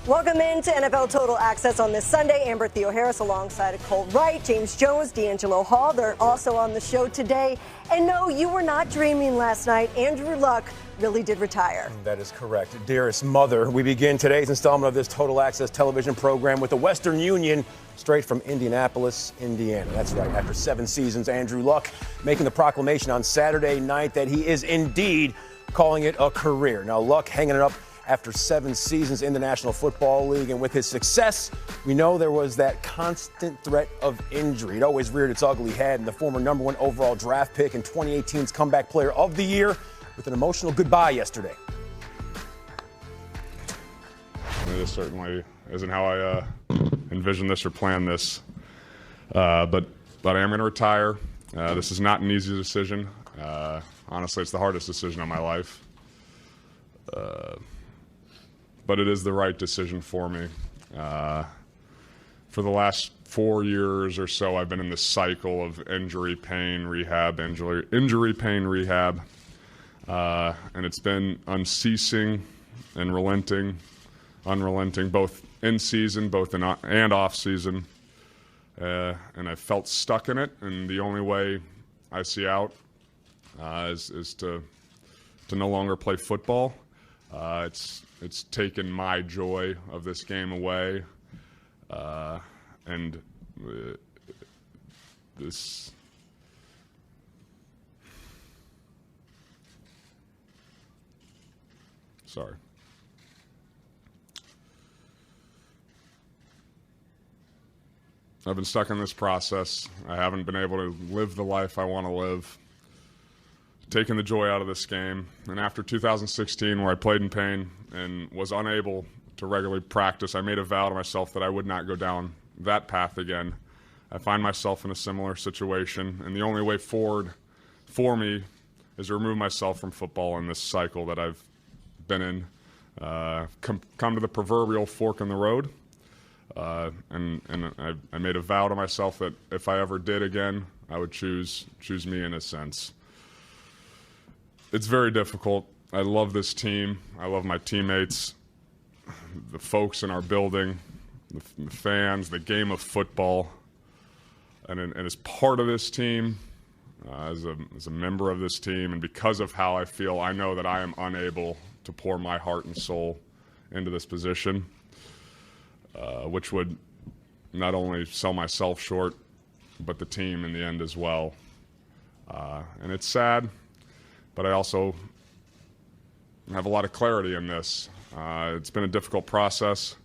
Welcome into NFL Total Access on this Sunday. Amber Theoharis alongside of Colt Wright, James Jones, D'Angelo Hall. They're also on the show today. And no, you were not dreaming last night. Andrew Luck really did retire. That is correct. Dearest mother, we begin today's installment of this Total Access television program with the Western Union straight from Indianapolis, Indiana. That's right. After 7 seasons, Andrew Luck making the proclamation on Saturday night that he is indeed calling it a career. Now, Luck hanging it up after 7 seasons in the National Football League, and with his success, we know there was that constant threat of injury. It always reared its ugly head, and the former #1 overall draft pick and 2018's Comeback Player of the Year with an emotional goodbye yesterday. This certainly isn't how I envisioned this or planned this, but I am going to retire. This is not an easy decision. Honestly, it's the hardest decision of my life. But it is the right decision for me. For the last 4 years or so, I've been in this cycle of injury, pain, rehab, injury, pain, rehab. And it's been unceasing and unrelenting, both in season, and off season. And I felt stuck in it, and the only way I see out is to no longer play football. It's taken my joy of this game away, and this. Sorry. I've been stuck in this process. I haven't been able to live the life I want to live. Taking the joy out of this game. And after 2016, where I played in pain and was unable to regularly practice, I made a vow to myself that I would not go down that path again. I find myself in a similar situation, and the only way forward for me is to remove myself from football in this cycle that I've been in. Come to the proverbial fork in the road, and I made a vow to myself that if I ever did again, I would choose me in a sense. It's very difficult. I love this team. I love my teammates, the folks in our building, the fans, the game of football. And as part of this team, as a member of this team, and because of how I feel, I know that I am unable to pour my heart and soul into this position, which would not only sell myself short, but the team in the end as well. And it's sad. But I also have a lot of clarity in this. It's been a difficult process,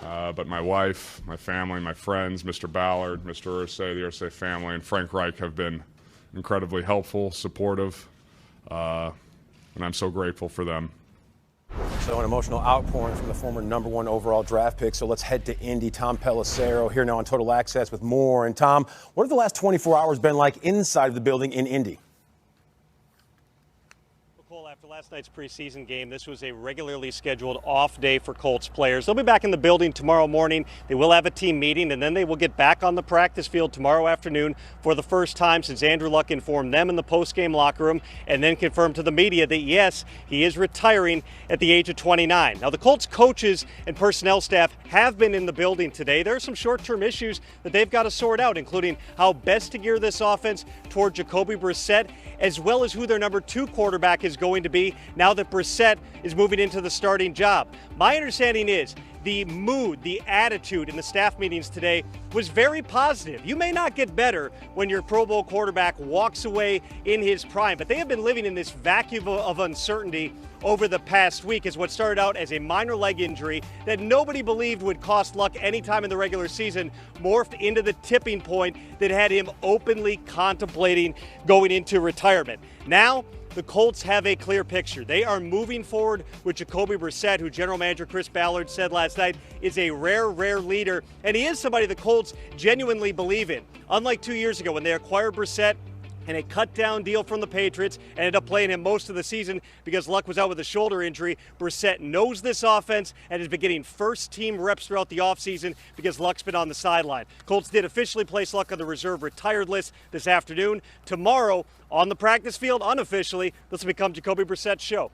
but my wife, my family, my friends, Mr. Ballard, Mr. Irsay, the Irsay family, and Frank Reich have been incredibly helpful, supportive, and I'm so grateful for them. So an emotional outpouring from the former #1 overall draft pick. So let's head to Indy. Tom Pelissero here now on Total Access with more. And Tom, what have the last 24 hours been like inside of the building in Indy? After last night's preseason game, this was a regularly scheduled off day for Colts players. They'll be back in the building tomorrow morning. They will have a team meeting, and then they will get back on the practice field tomorrow afternoon for the first time since Andrew Luck informed them in the post-game locker room and then confirmed to the media that, yes, he is retiring at the age of 29. Now, the Colts coaches and personnel staff have been in the building today. There are some short-term issues that they've got to sort out, including how best to gear this offense toward Jacoby Brissett, as well as who their #2 quarterback is going to be now that Brissett is moving into the starting job. My understanding is the mood, the attitude in the staff meetings today was very positive. You may not get better when your Pro Bowl quarterback walks away in his prime, but they have been living in this vacuum of uncertainty over the past week as what started out as a minor leg injury that nobody believed would cost Luck any time in the regular season morphed into the tipping point that had him openly contemplating going into retirement. Now, the Colts have a clear picture. They are moving forward with Jacoby Brissett, who General Manager Chris Ballard said last night is a rare leader, and he is somebody the Colts genuinely believe in. Unlike 2 years ago when they acquired Brissett in a cut-down deal from the Patriots, ended up playing him most of the season because Luck was out with a shoulder injury. Brissett knows this offense and has been getting first-team reps throughout the offseason because Luck's been on the sideline. Colts did officially place Luck on the reserve retired list this afternoon. Tomorrow, on the practice field, unofficially, this will become Jacoby Brissett's show.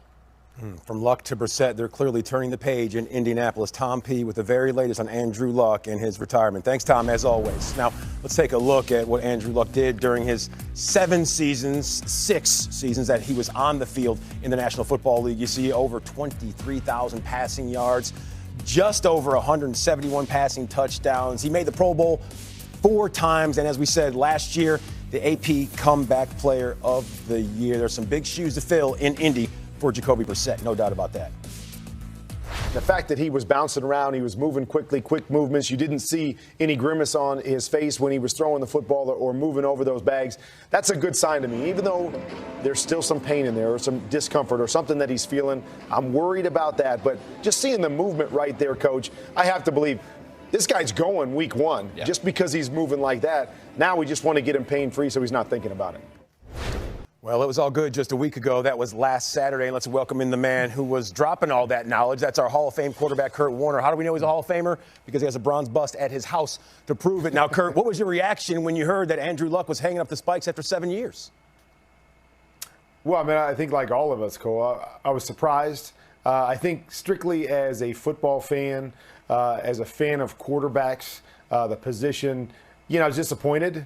From Luck to Brissett, they're clearly turning the page in Indianapolis. Tom P. with the very latest on Andrew Luck and his retirement. Thanks, Tom, as always. Now, let's take a look at what Andrew Luck did during his 6 seasons that he was on the field in the National Football League. You see over 23,000 passing yards, just over 171 passing touchdowns. He made the Pro Bowl 4 times, and as we said last year, the AP Comeback Player of the Year. There's some big shoes to fill in Indy for Jacoby Brissett, no doubt about that. The fact that he was bouncing around, he was moving quickly, quick movements. You didn't see any grimace on his face when he was throwing the football or moving over those bags. That's a good sign to me. Even though there's still some pain in there or some discomfort or something that he's feeling, I'm worried about that. But just seeing the movement right there, Coach, I have to believe this guy's going week 1 just because he's moving like that. Now we just want to get him pain-free so he's not thinking about it. Well, it was all good just a week ago. That was last Saturday. And let's welcome in the man who was dropping all that knowledge. That's our Hall of Fame quarterback, Kurt Warner. How do we know he's a Hall of Famer? Because he has a bronze bust at his house to prove it. Now, Kurt, what was your reaction when you heard that Andrew Luck was hanging up the spikes after 7 years? Well, I mean, I think like all of us, Cole, I was surprised. I think strictly as a football fan, as a fan of quarterbacks, the position, I was disappointed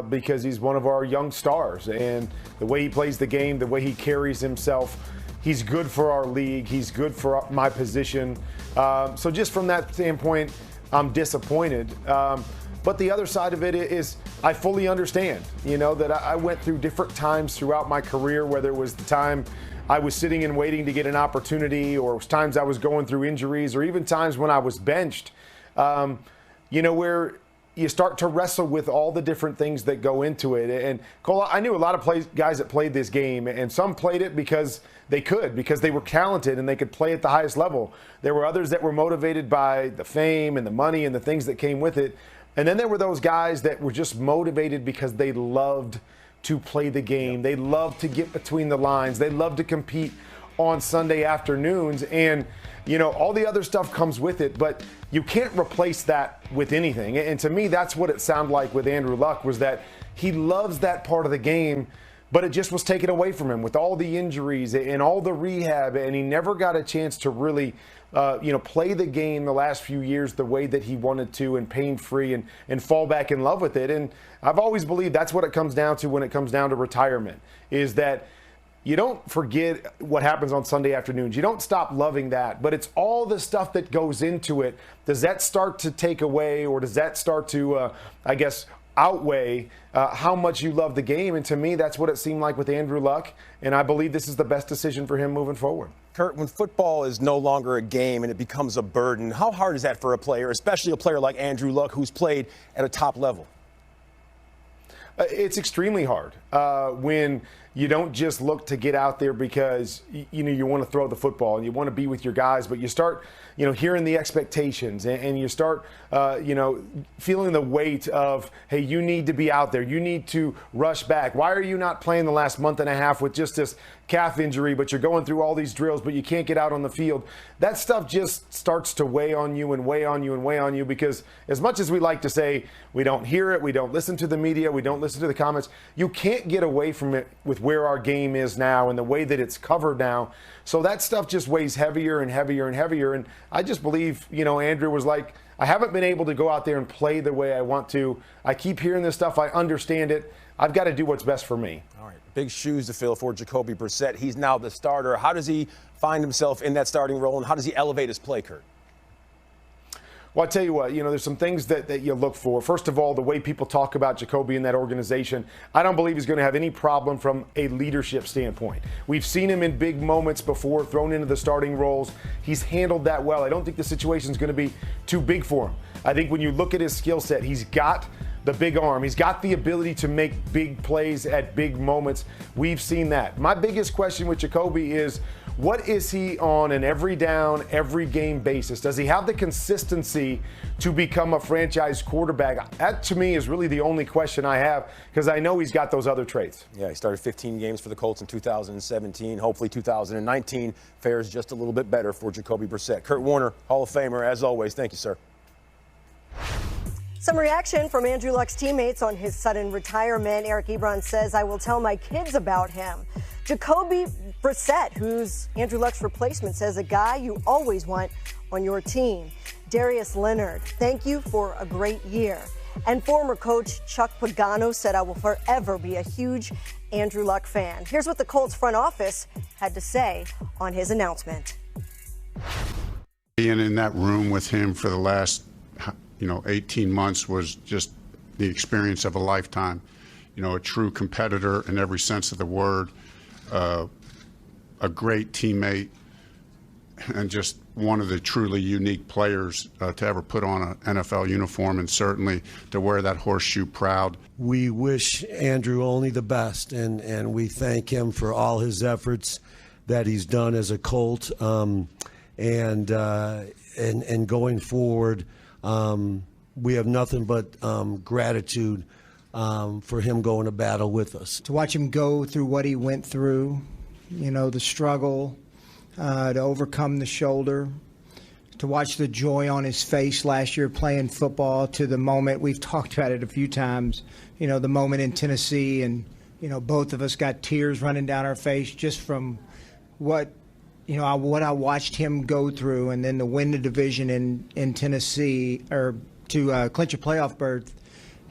because he's one of our young stars. And the way he plays the game, the way he carries himself, he's good for our league. He's good for my position. So just from that standpoint, I'm disappointed. But the other side of it is I fully understand, that I went through different times throughout my career, whether it was the time I was sitting and waiting to get an opportunity, or it was times I was going through injuries, or even times when I was benched, where you start to wrestle with all the different things that go into it. And Cole, I knew a lot of guys that played this game, and some played it because they could, because they were talented and they could play at the highest level. There were others that were motivated by the fame and the money and the things that came with it. And then there were those guys that were just motivated because they loved to play the game. They loved to get between the lines. They loved to compete on Sunday afternoons. And all the other stuff comes with it, but you can't replace that with anything. And to me, that's what it sounded like with Andrew Luck, was that he loves that part of the game, but it just was taken away from him with all the injuries and all the rehab, and he never got a chance to really play the game the last few years the way that he wanted to, and pain-free, and fall back in love with it. And I've always believed that's what it comes down to when it comes down to retirement, is that you don't forget what happens on Sunday afternoons. You don't stop loving that, but it's all the stuff that goes into it. Does that start to take away, or does that start to, outweigh how much you love the game? And to me, that's what it seemed like with Andrew Luck, and I believe this is the best decision for him moving forward. Kurt, when football is no longer a game and it becomes a burden, how hard is that for a player, especially a player like Andrew Luck, who's played at a top level? It's extremely hard when you don't just look to get out there because you want to throw the football and you want to be with your guys, but you start hearing the expectations, and you start feeling the weight of, hey, you need to be out there, you need to rush back. Why are you not playing the last month and a half with just this calf injury, but you're going through all these drills, but you can't get out on the field? That stuff just starts to weigh on you and weigh on you and weigh on you, because as much as we like to say we don't hear it, we don't listen to the media, we don't listen to the comments, you can't get away from it with where our game is now and the way that it's covered now. So that stuff just weighs heavier and heavier and heavier. And I just believe, Andrew was like, I haven't been able to go out there and play the way I want to. I keep hearing this stuff. I understand it. I've got to do what's best for me. All right. Big shoes to fill for Jacoby Brissett. He's now the starter. How does he find himself in that starting role, and how does he elevate his play, Kurt? Well, I tell you what, there's some things that you look for. First of all, the way people talk about Jacoby in that organization, I don't believe he's going to have any problem from a leadership standpoint. We've seen him in big moments before, thrown into the starting roles. He's handled that well. I don't think the situation's going to be too big for him. I think when you look at his skill set, he's got the big arm. He's got the ability to make big plays at big moments. We've seen that. My biggest question with Jacoby is, what is he on an every down, every game basis? Does he have the consistency to become a franchise quarterback? That, to me, is really the only question I have, because I know he's got those other traits. Yeah, he started 15 games for the Colts in 2017. Hopefully 2019 fares just a little bit better for Jacoby Brissett. Kurt Warner, Hall of Famer, as always. Thank you, sir. Some reaction from Andrew Luck's teammates on his sudden retirement. Eric Ebron says, I will tell my kids about him. Jacoby Brissett, who's Andrew Luck's replacement, says a guy you always want on your team. Darius Leonard, thank you for a great year. And former coach Chuck Pagano said, I will forever be a huge Andrew Luck fan. Here's what the Colts front office had to say on his announcement. Being in that room with him for the last, 18 months was just the experience of a lifetime. A true competitor in every sense of the word, a great teammate, and just one of the truly unique players to ever put on an NFL uniform, and certainly to wear that horseshoe proud. We wish Andrew only the best, and we thank him for all his efforts that he's done as a Colt, and going forward, we have nothing but gratitude for him going to battle with us. To watch him go through what he went through, the struggle, to overcome the shoulder, to watch the joy on his face last year playing football, to the moment, we've talked about it a few times, the moment in Tennessee, and, both of us got tears running down our face just from what I watched him go through, and then to win the division in Tennessee, or to clinch a playoff berth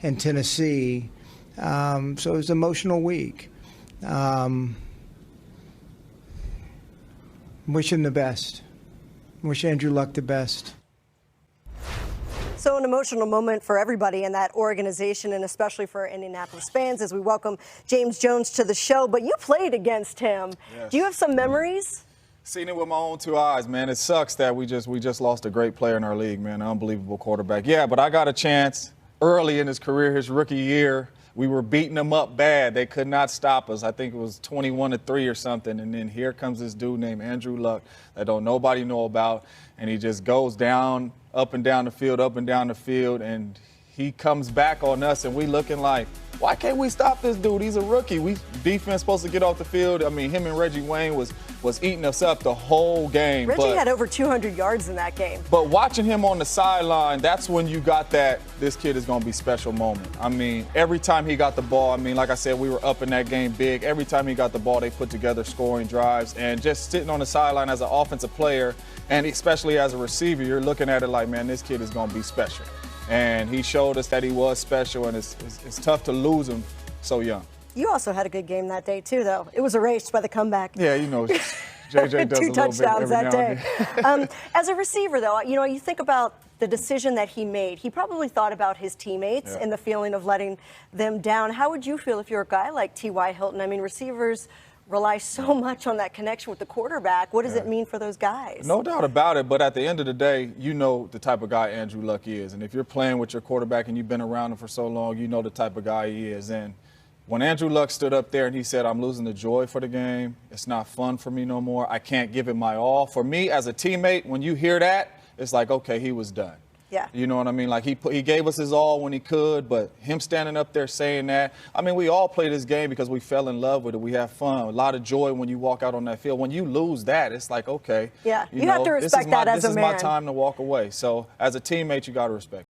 in Tennessee. So it was an emotional week. Wish him the best. Wish Andrew Luck the best. So an emotional moment for everybody in that organization, and especially for Indianapolis fans, as we welcome James Jones to the show. But you played against him. Yes. Do you have some memories? Seen it with my own two eyes, man. It sucks that we just lost a great player in our league, man. An unbelievable quarterback. Yeah, but I got a chance early in his career, his rookie year. We were beating them up bad. They could not stop us. I think it was 21-3 or something. And then here comes this dude named Andrew Luck that don't nobody know about. And he just goes down, up and down the field, and he comes back on us, and we looking like, why can't we stop this dude? He's a rookie. Defense supposed to get off the field. I mean, him and Reggie Wayne was eating us up the whole game. Reggie had over 200 yards in that game. But watching him on the sideline, that's when you got that this kid is going to be special moment. I mean, every time he got the ball, like I said, we were up in that game big. Every time he got the ball, they put together scoring drives. And just sitting on the sideline as an offensive player, and especially as a receiver, you're looking at it like, man, this kid is going to be special. And he showed us that he was special, and it's tough to lose him so young. You also had a good game that day, too, though. It was erased by the comeback. Yeah, JJ does 2 touchdowns that day. As a receiver, though, you think about the decision that he made. He probably thought about his teammates and the feeling of letting them down. How would you feel if you're a guy like T.Y. Hilton? I mean, receivers rely so much on that connection with the quarterback. What does it mean for those guys? No doubt about it, but at the end of the day, you know the type of guy Andrew Luck is. And if you're playing with your quarterback and you've been around him for so long, you know the type of guy he is. And when Andrew Luck stood up there and he said, I'm losing the joy for the game, it's not fun for me no more, I can't give it my all. For me as a teammate, when you hear that, it's like, okay, he was done. Yeah. You know what I mean? Like, he gave us his all when he could, but him standing up there saying that, I mean, we all play this game because we fell in love with it. We have fun. A lot of joy when you walk out on that field. When you lose that, it's like, okay. Yeah, you have to respect that as a man. This is my time to walk away. So as a teammate, you got to respect.